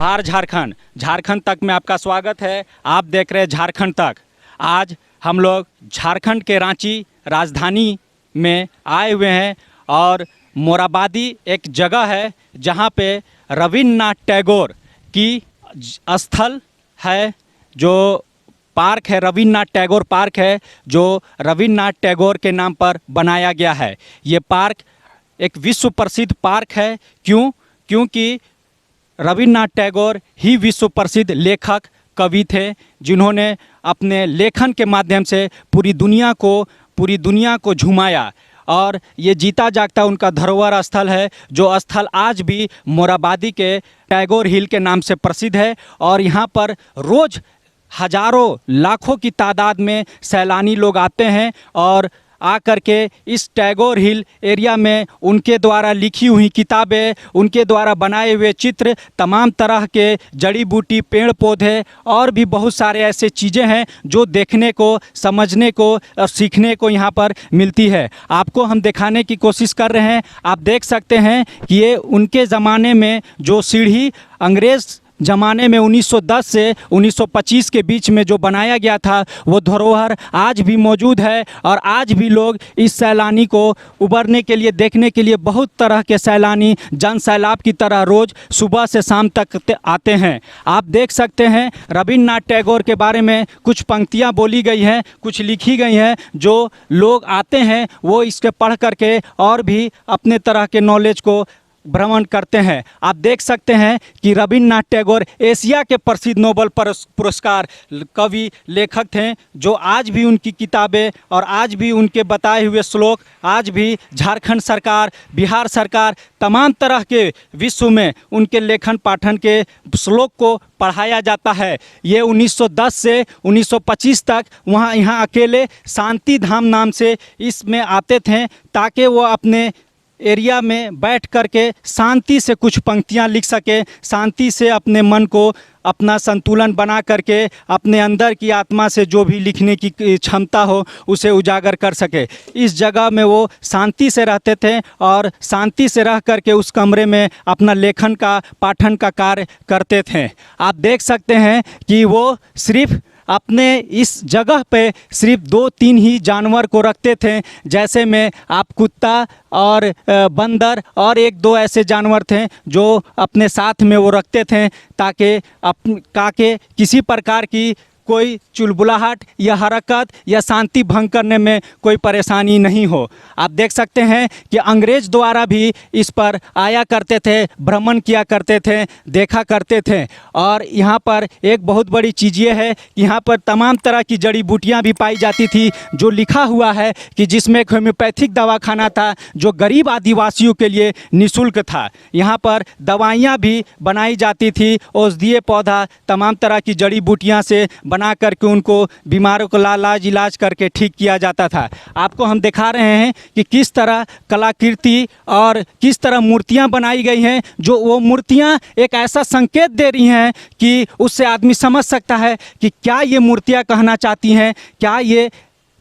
बिहार झारखंड झारखंड तक में आपका स्वागत है। आप देख रहे हैं झारखंड तक। आज हम लोग झारखंड के रांची राजधानी में आए हुए हैं और मोराबादी एक जगह है जहां पे रविन्द्रनाथ टैगोर की स्थल है, जो पार्क है रविन्द्रनाथ टैगोर पार्क है, जो रविन्द्रनाथ टैगोर के नाम पर बनाया गया है। ये पार्क एक विश्व प्रसिद्ध पार्क है। क्योंकि रविन्द्रनाथ टैगोर ही विश्व प्रसिद्ध लेखक कवि थे, जिन्होंने अपने लेखन के माध्यम से पूरी दुनिया को झुमाया। और ये जीता जागता उनका धरोहर स्थल है, जो स्थल आज भी मोराबादी के टैगोर हिल के नाम से प्रसिद्ध है। और यहाँ पर रोज़ हजारों लाखों की तादाद में सैलानी लोग आते हैं और आकर के इस टैगोर हिल एरिया में उनके द्वारा लिखी हुई किताबें, उनके द्वारा बनाए हुए चित्र, तमाम तरह के जड़ी बूटी, पेड़ पौधे और भी बहुत सारे ऐसे चीज़ें हैं जो देखने को, समझने को और सीखने को यहाँ पर मिलती है। आपको हम दिखाने की कोशिश कर रहे हैं। आप देख सकते हैं कि ये उनके ज़माने में जो सीढ़ी अंग्रेज़ ज़माने में 1910 से 1925 के बीच में जो बनाया गया था, वो धरोहर आज भी मौजूद है। और आज भी लोग इस सैलानी को उबरने के लिए, देखने के लिए बहुत तरह के सैलानी जन सैलाब की तरह रोज़ सुबह से शाम तक आते हैं। आप देख सकते हैं रविन्द्रनाथ टैगोर के बारे में कुछ पंक्तियाँ बोली गई हैं, कुछ लिखी गई हैं, जो लोग आते हैं वो इसके पढ़ करके और भी अपने तरह के नॉलेज को भ्रमण करते हैं। आप देख सकते हैं कि रविन्द्रनाथ टैगोर एशिया के प्रसिद्ध नोबेल पुरस्कार कवि लेखक थे, जो आज भी उनकी किताबें और आज भी उनके बताए हुए श्लोक आज भी झारखंड सरकार, बिहार सरकार, तमाम तरह के विश्व में उनके लेखन पाठन के श्लोक को पढ़ाया जाता है। ये 1910 से 1925 तक यहाँ अकेले शांति धाम नाम से इसमें आते थे, ताकि वो अपने एरिया में बैठ करके शांति से कुछ पंक्तियाँ लिख सके, शांति से अपने मन को अपना संतुलन बना करके अपने अंदर की आत्मा से जो भी लिखने की क्षमता हो उसे उजागर कर सके। इस जगह में वो शांति से रहते थे और शांति से रह करके उस कमरे में अपना लेखन का, पाठन का कार्य करते थे। आप देख सकते हैं कि वो सिर्फ अपने इस जगह पे सिर्फ 2-3 ही जानवर को रखते थे, जैसे में आप कुत्ता और बंदर और 1-2 ऐसे जानवर थे जो अपने साथ में वो रखते थे, ताकि किसी प्रकार की कोई चुलबुलाहट या हरकत या शांति भंग करने में कोई परेशानी नहीं हो। आप देख सकते हैं कि अंग्रेज़ द्वारा भी इस पर आया करते थे, भ्रमण किया करते थे, देखा करते थे। और यहाँ पर एक बहुत बड़ी चीज़ ये है कि यहाँ पर तमाम तरह की जड़ी बूटियाँ भी पाई जाती थी, जो लिखा हुआ है कि जिसमें एक होम्योपैथिक दवाखाना था जो गरीब आदिवासियों के लिए निःशुल्क था। यहाँ पर दवाइयाँ भी बनाई जाती थी, औषधीय पौधा, तमाम तरह की जड़ी बूटियाँ से बना करके उनको बीमारों को इलाज करके ठीक किया जाता था। आपको हम दिखा रहे हैं कि किस तरह कलाकृति और किस तरह मूर्तियां बनाई गई हैं, जो वो मूर्तियां एक ऐसा संकेत दे रही हैं कि उससे आदमी समझ सकता है कि क्या ये मूर्तियां कहना चाहती हैं, क्या ये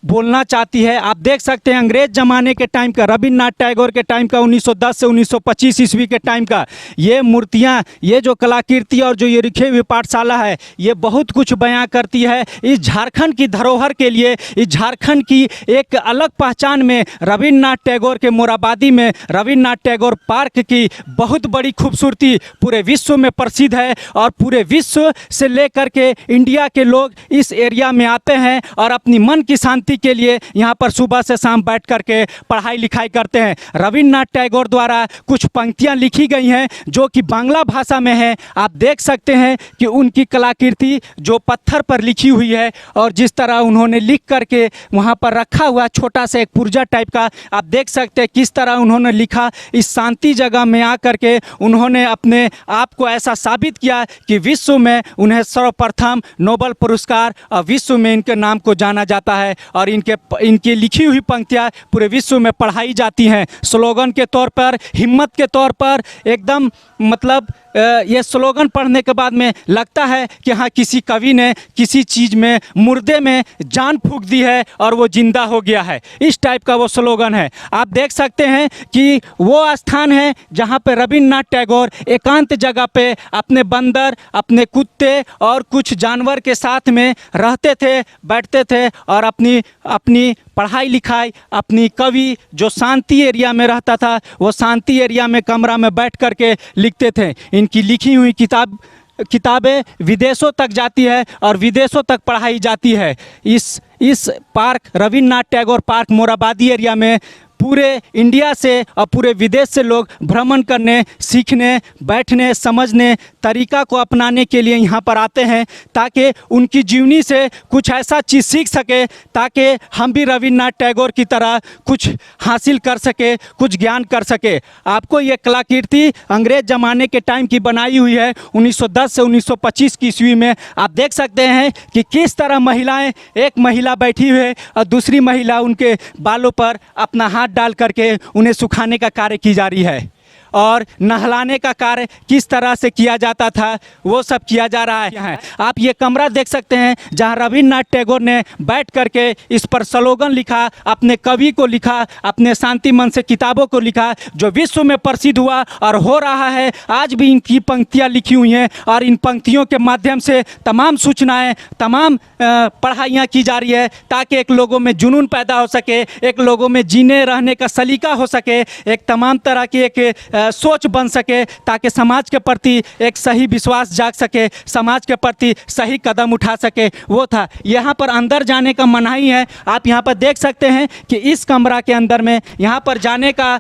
बोलना चाहती है। आप देख सकते हैं अंग्रेज ज़माने के टाइम का, रविन्द्रनाथ टैगोर के टाइम का, 1910 से 1925 ईस्वी के टाइम का ये मूर्तियाँ, ये जो कलाकृति और जो ये लिखी हुई पाठशाला है, ये बहुत कुछ बयां करती है। इस झारखंड की धरोहर के लिए, इस झारखंड की एक अलग पहचान में रविन्द्रनाथ टैगोर के मोराबादी में रविन्द्रनाथ टैगोर पार्क की बहुत बड़ी खूबसूरती पूरे विश्व में प्रसिद्ध है। और पूरे विश्व से लेकर के इंडिया के लोग इस एरिया में आते हैं और अपनी मन की शांति के लिए यहाँ पर सुबह से शाम बैठ करके पढ़ाई लिखाई करते हैं। रविन्द्रनाथ टैगोर द्वारा कुछ पंक्तियाँ लिखी गई हैं जो कि बांग्ला भाषा में है। आप देख सकते हैं कि उनकी कलाकृति जो पत्थर पर लिखी हुई है और जिस तरह उन्होंने लिख करके वहाँ पर रखा हुआ छोटा सा एक पुर्जा टाइप का, आप देख सकते हैं किस तरह उन्होंने लिखा। इस शांति जगह में आकर के उन्होंने अपने आप को ऐसा साबित किया कि विश्व में उन्हें सर्वप्रथम नोबेल पुरस्कार और विश्व में इनके नाम को जाना जाता है। और इनकी लिखी हुई पंक्तियाँ पूरे विश्व में पढ़ाई जाती हैं, स्लोगन के तौर पर, हिम्मत के तौर पर, एकदम मतलब ये स्लोगन पढ़ने के बाद में लगता है कि हाँ, किसी कवि ने किसी चीज़ में, मुर्दे में जान फूंक दी है और वो जिंदा हो गया है। इस टाइप का वो स्लोगन है। आप देख सकते हैं कि वो स्थान है जहाँ पे रविन्द्रनाथ टैगोर एकांत जगह पे अपने बंदर, अपने कुत्ते और कुछ जानवर के साथ में रहते थे, बैठते थे और अपनी अपनी पढ़ाई लिखाई, अपनी कवि जो शांति एरिया में रहता था, वो शांति एरिया में कमरा में बैठ कर के लिखते थे। इनकी लिखी हुई किताबें विदेशों तक जाती है और विदेशों तक पढ़ाई जाती है। इस park, Rabindranath Tagore park Morabadi area में पूरे इंडिया से और पूरे विदेश से लोग भ्रमण करने, सीखने, बैठने, समझने, तरीका को अपनाने के लिए यहाँ पर आते हैं, ताकि उनकी जीवनी से कुछ ऐसा चीज़ सीख सके, ताकि हम भी रविन्द्रनाथ टैगोर की तरह कुछ हासिल कर सके, कुछ ज्ञान कर सके। आपको ये कलाकृति अंग्रेज़ ज़माने के टाइम की बनाई हुई है, 1910 से 1925 की ईस्वी में। आप देख सकते हैं कि किस तरह महिलाएं, एक महिला बैठी हुई है और दूसरी महिला उनके बालों पर अपना हाथ डाल करके उन्हें सुखाने का कार्य की जा रही है, और नहलाने का कार्य किस तरह से किया जाता था वो सब किया जा रहा है। आप ये कमरा देख सकते हैं जहां रविन्द्रनाथ टैगोर ने बैठ करके इस पर स्लोगन लिखा, अपने कवि को लिखा, अपने शांति मन से किताबों को लिखा, जो विश्व में प्रसिद्ध हुआ और हो रहा है। आज भी इनकी पंक्तियां लिखी हुई हैं और इन पंक्तियों के माध्यम से तमाम सूचनाएं, तमाम पढ़ाइयाँ की जा रही है, ताकि एक लोगों में जुनून पैदा हो सके, एक लोगों में जीने रहने का सलीका हो सके, एक तमाम तरह की एक सोच बन सके, ताकि समाज के प्रति एक सही विश्वास जाग सके, समाज के प्रति सही कदम उठा सके। वो था। यहाँ पर अंदर जाने का मनाही है। आप यहाँ पर देख सकते हैं कि इस कमरा के अंदर में यहाँ पर जाने का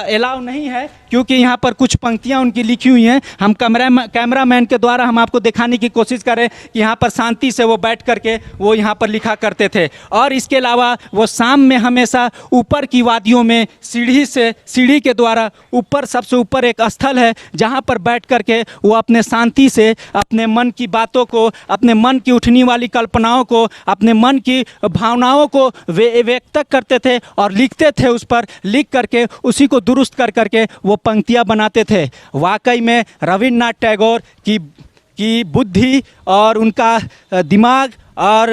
अलाउ नहीं है, क्योंकि यहाँ पर कुछ पंक्तियाँ उनकी लिखी हुई हैं। हम कैमरामैन के द्वारा हम आपको दिखाने की कोशिश करें कि यहाँ पर शांति से वो बैठ करके वो यहाँ पर लिखा करते थे। और इसके अलावा वो शाम में हमेशा ऊपर की वादियों में सीढ़ी के द्वारा ऊपर, सबसे ऊपर एक स्थल है जहाँ पर बैठ करके वो अपने शांति से अपने मन की बातों को, अपने मन की उठने वाली कल्पनाओं को, अपने मन की भावनाओं को व्यक्त करते थे और लिखते थे। उस पर लिख करके उसी को दुरुस्त कर करके वो पंक्तियाँ बनाते थे। वाकई में रविन्द्रनाथ टैगोर की बुद्धि और उनका दिमाग और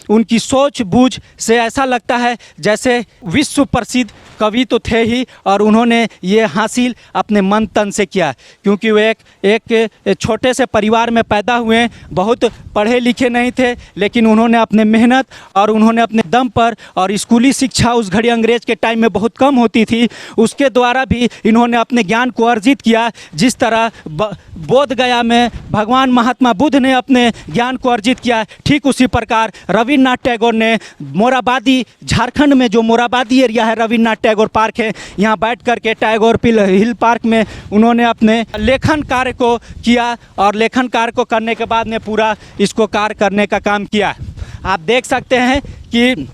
उनकी सोच बूझ से ऐसा लगता है जैसे विश्व प्रसिद्ध कवि तो थे ही, और उन्होंने ये हासिल अपने मन तन से किया, क्योंकि वे एक छोटे से परिवार में पैदा हुए, बहुत पढ़े लिखे नहीं थे, लेकिन उन्होंने अपने मेहनत और उन्होंने अपने दम पर, और स्कूली शिक्षा उस घड़ी अंग्रेज़ के टाइम में बहुत कम होती थी, उसके द्वारा भी इन्होंने अपने ज्ञान को अर्जित किया। जिस तरह बोध गया में भगवान महात्मा बुद्ध ने अपने ज्ञान को अर्जित किया, ठीक उसी प्रकार रविन्द्रनाथ टैगोर ने मोराबादी, झारखंड में जो मोराबादी एरिया है, रविन्द्रनाथ टैगोर पार्क है, यहाँ बैठ करके टैगोर हिल पार्क में उन्होंने अपने लेखन कार्य को किया, और लेखन कार्य को करने के बाद में पूरा इसको कार्य करने का काम किया। आप देख सकते हैं कि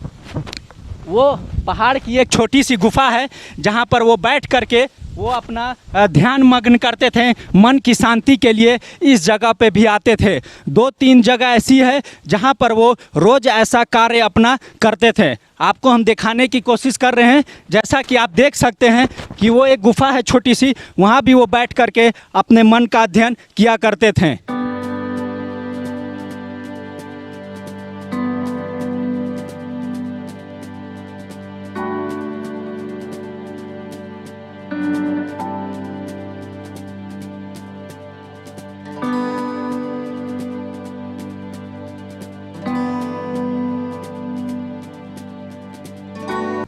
वो पहाड़ की एक छोटी सी गुफा है जहाँ पर वो बैठ करके वो अपना ध्यान मग्न करते थे, मन की शांति के लिए इस जगह पे भी आते थे। 2-3 जगह ऐसी है जहाँ पर वो रोज़ ऐसा कार्य अपना करते थे। आपको हम दिखाने की कोशिश कर रहे हैं। जैसा कि आप देख सकते हैं कि वो एक गुफा है छोटी सी, वहाँ भी वो बैठ करके अपने मन का अध्ययन किया करते थे।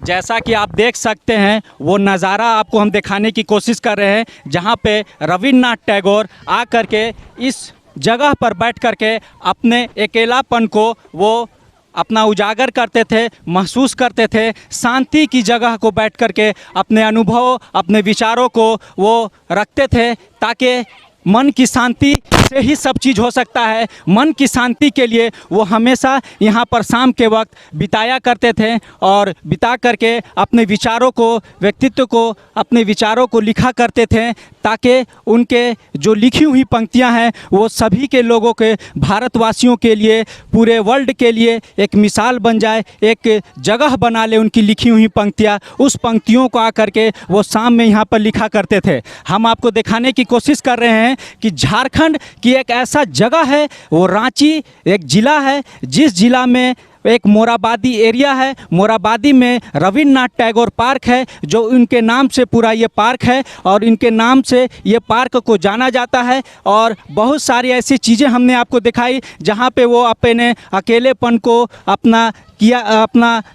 जैसा कि आप देख सकते हैं वो नज़ारा आपको हम दिखाने की कोशिश कर रहे हैं, जहाँ पे रविन्द्रनाथ टैगोर आ कर के इस जगह पर बैठ कर के अपने अकेलापन को वो अपना उजागर करते थे, महसूस करते थे। शांति की जगह को बैठ कर के अपने अनुभव, अपने विचारों को वो रखते थे, ताकि मन की शांति से ही सब चीज़ हो सकता है। मन की शांति के लिए वो हमेशा यहाँ पर शाम के वक्त बिताया करते थे और बिता करके अपने विचारों को, व्यक्तित्व को, अपने विचारों को लिखा करते थे, ताकि उनके जो लिखी हुई पंक्तियाँ हैं वो सभी के लोगों के, भारतवासियों के लिए, पूरे वर्ल्ड के लिए एक मिसाल बन जाए, एक जगह बना ले उनकी लिखी हुई पंक्तियाँ। उस पंक्तियों को आकर के वो शाम में यहाँ पर लिखा करते थे। हम आपको दिखाने की कोशिश कर रहे हैं कि झारखंड की एक ऐसा जगह है, वो रांची एक ज़िला है, जिस ज़िला में एक मोराबादी एरिया है। मोराबादी में रविन्द्रनाथ टैगोर पार्क है, जो उनके नाम से पूरा ये पार्क है और इनके नाम से ये पार्क को जाना जाता है। और बहुत सारी ऐसी चीज़ें हमने आपको दिखाई जहाँ पे वो अपने अकेलेपन को अपना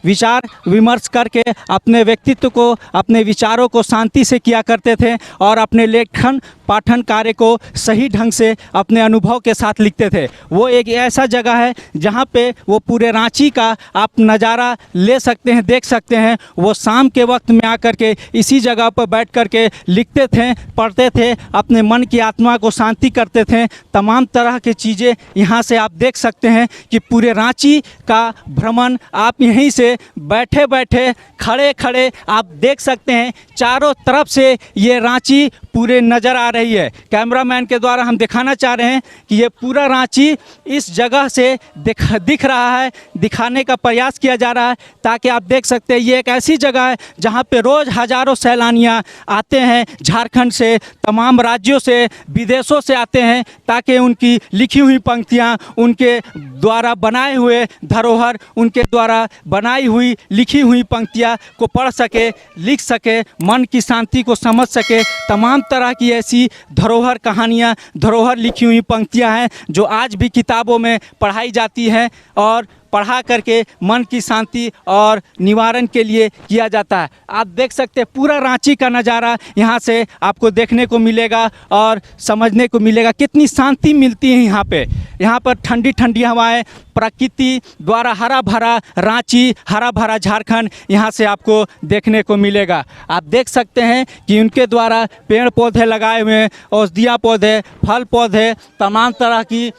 विचार विमर्श करके अपने व्यक्तित्व को, अपने विचारों को शांति से किया करते थे और अपने लेखन पाठन कार्य को सही ढंग से अपने अनुभव के साथ लिखते थे। वो एक ऐसा जगह है जहाँ पे वो पूरे रांची का आप नज़ारा ले सकते हैं, देख सकते हैं। वो शाम के वक्त में आकर के इसी जगह पर बैठ कर के लिखते थे, पढ़ते थे, अपने मन की आत्मा को शांति करते थे। तमाम तरह की चीज़ें यहाँ से आप देख सकते हैं कि पूरे रांची का भ्रमण आप यहीं से बैठे बैठे, खड़े खड़े आप देख सकते हैं। चारों तरफ से ये रांची पूरे नज़र आ रही है। कैमरामैन के द्वारा हम दिखाना चाह रहे हैं कि ये पूरा रांची इस जगह से दिख रहा है, दिखाने का प्रयास किया जा रहा है, ताकि आप देख सकते हैं ये एक ऐसी जगह है जहाँ पे रोज़ हज़ारों सैलानियाँ आते हैं। झारखंड से, तमाम राज्यों से, विदेशों से आते हैं, ताकि उनकी लिखी हुई पंक्तियाँ, उनके द्वारा बनाए हुए धरोहर, उनके द्वारा बनाई हुई लिखी हुई पंक्तियाँ को पढ़ सके, लिख सके, मन की शांति को समझ सके। तमाम तरह की ऐसी धरोहर कहानियाँ, धरोहर लिखी हुई पंक्तियाँ हैं जो आज भी किताबों में पढ़ाई जाती हैं और पढ़ा करके मन की शांति और निवारण के लिए किया जाता है। आप देख सकते हैं पूरा रांची का नज़ारा यहाँ से आपको देखने को मिलेगा और समझने को मिलेगा, कितनी शांति मिलती है यहाँ पे। यहाँ पर ठंडी ठंडी हवाएं, प्रकृति द्वारा हरा भरा रांची, हरा भरा झारखंड यहाँ से आपको देखने को मिलेगा। आप देख सकते हैं कि उनके द्वारा पेड़ पौधे लगाए हुए हैं, औषधीय पौधे, फल पौधे, तमाम तरह की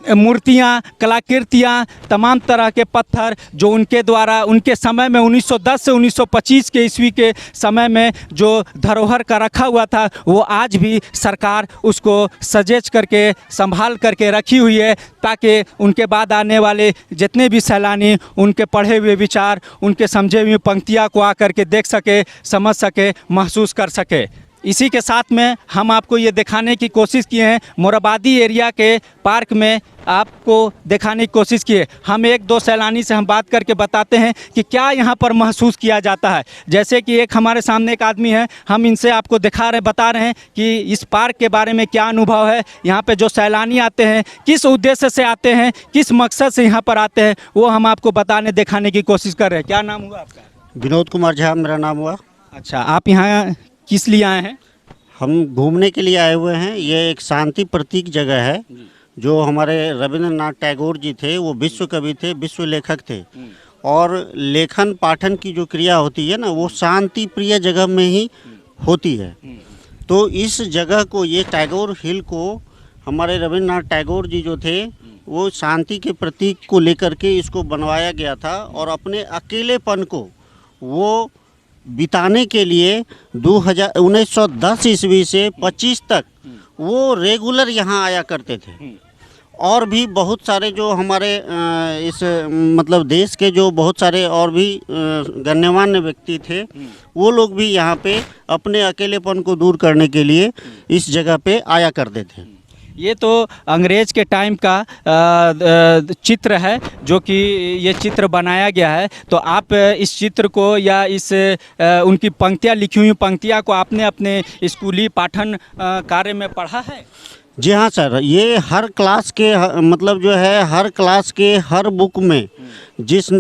मूर्तियाँ, कलाकृतियाँ, तमाम तरह के पत्थर जो उनके द्वारा उनके समय में 1910 से 1925 के ईस्वी के समय में जो धरोहर का रखा हुआ था, वो आज भी सरकार उसको सजेज करके, संभाल करके रखी हुई है, ताकि उनके बाद आने वाले जितने भी सैलानी उनके पढ़े हुए विचार, उनके समझे हुए पंक्तियाँ को आकर के देख सके, समझ सके, महसूस कर सके। इसी के साथ में हम आपको ये दिखाने की कोशिश किए हैं, मोराबादी एरिया के पार्क में आपको दिखाने की कोशिश किए। हम एक दो सैलानी से हम बात करके बताते हैं कि क्या यहाँ पर महसूस किया जाता है। जैसे कि एक हमारे सामने एक आदमी है, हम इनसे आपको बता रहे हैं कि इस पार्क के बारे में क्या अनुभव है, यहाँ पे जो सैलानी आते हैं किस उद्देश्य से आते हैं, किस मकसद से यहाँ पर आते हैं, वो हम आपको दिखाने की कोशिश कर रहे हैं। क्या नाम हुआ आपका? विनोद कुमार झा मेरा नाम हुआ। अच्छा, आप यहाँ किस लिए आए हैं? हम घूमने के लिए आए हुए हैं। ये एक शांति प्रतीक जगह है। जो हमारे रविंद्रनाथ टैगोर जी थे, वो विश्व कवि थे, विश्व लेखक थे, और लेखन पाठन की जो क्रिया होती है ना, वो शांति प्रिय जगह में ही होती है। तो इस जगह को, ये टैगोर हिल को, हमारे रविंद्रनाथ टैगोर जी जो थे, वो शांति के प्रतीक को लेकर के इसको बनवाया गया था, और अपने अकेलेपन को वो बिताने के लिए 1910 ईस्वी से 25 तक वो रेगुलर यहाँ आया करते थे। और भी बहुत सारे जो हमारे इस मतलब देश के जो बहुत सारे और भी गण्यमान्य व्यक्ति थे, वो लोग भी यहाँ पे अपने अकेलेपन को दूर करने के लिए इस जगह पे आया करते थे। ये तो अंग्रेज़ के टाइम का चित्र है, जो कि ये चित्र बनाया गया है। तो आप इस चित्र को या इस उनकी पंक्तियाँ, लिखी हुई पंक्तियाँ को आपने अपने स्कूली पाठन कार्य में पढ़ा है? जी हाँ सर, ये हर क्लास के मतलब जो है, हर क्लास के हर बुक में जिस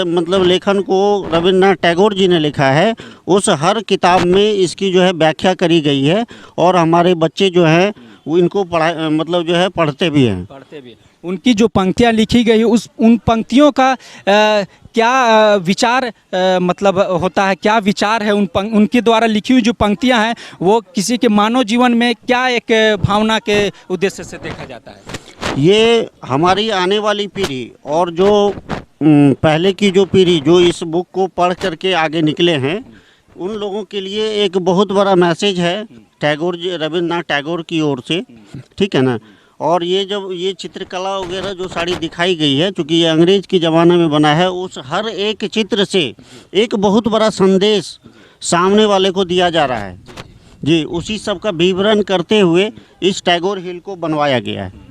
मतलब लेखन को रविन्द्रनाथ टैगोर जी ने लिखा है, उस हर किताब में इसकी जो है व्याख्या करी गई है। और हमारे बच्चे जो हैं वो इनको पढ़ा मतलब जो है पढ़ते भी हैं। पढ़ते भी। उनकी जो पंक्तियाँ लिखी गई उस उन पंक्तियों का क्या विचार मतलब होता है, क्या विचार है उनके द्वारा लिखी हुई जो पंक्तियाँ हैं वो किसी के मानव जीवन में क्या एक भावना के उद्देश्य से देखा जाता है? ये हमारी आने वाली पीढ़ी और जो पहले की जो पीढ़ी जो इस बुक को पढ़ करके आगे निकले हैं उन लोगों के लिए एक बहुत बड़ा मैसेज है टैगोर जी, रविंद्रनाथ टैगोर की ओर से, ठीक है ना। और ये जब ये चित्रकला वगैरह जो सारी दिखाई गई है, चूँकि ये अंग्रेज के ज़माने में बना है, उस हर एक चित्र से एक बहुत बड़ा संदेश सामने वाले को दिया जा रहा है जी। उसी सब का विवरण करते हुए इस टैगोर हिल को बनवाया गया है।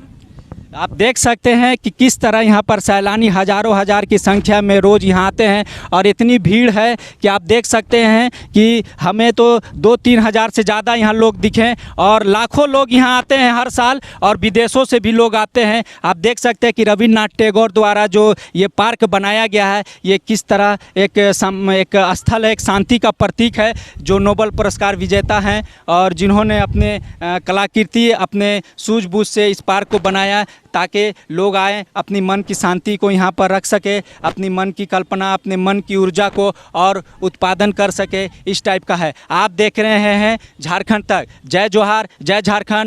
आप देख सकते हैं कि किस तरह यहाँ पर सैलानी हज़ारों हज़ार की संख्या में रोज़ यहाँ आते हैं और इतनी भीड़ है कि आप देख सकते हैं कि हमें तो 2-3 हज़ार से ज़्यादा यहाँ लोग दिखें और लाखों लोग यहाँ आते हैं हर साल और विदेशों से भी लोग आते हैं। आप देख सकते हैं कि रविन्द्रनाथ टैगोर द्वारा जो ये पार्क बनाया गया है ये किस तरह एक स्थल है, एक शांति का प्रतीक है। जो नोबेल पुरस्कार विजेता हैं और जिन्होंने अपने कलाकृति अपने सूझबूझ से इस पार्क को बनाया ताकि लोग आएँ, अपनी मन की शांति को यहाँ पर रख सके, अपनी मन की कल्पना, अपने मन की ऊर्जा को और उत्पादन कर सके, इस टाइप का है। आप देख रहे हैं झारखंड तक। जय जोहार, जय झारखंड।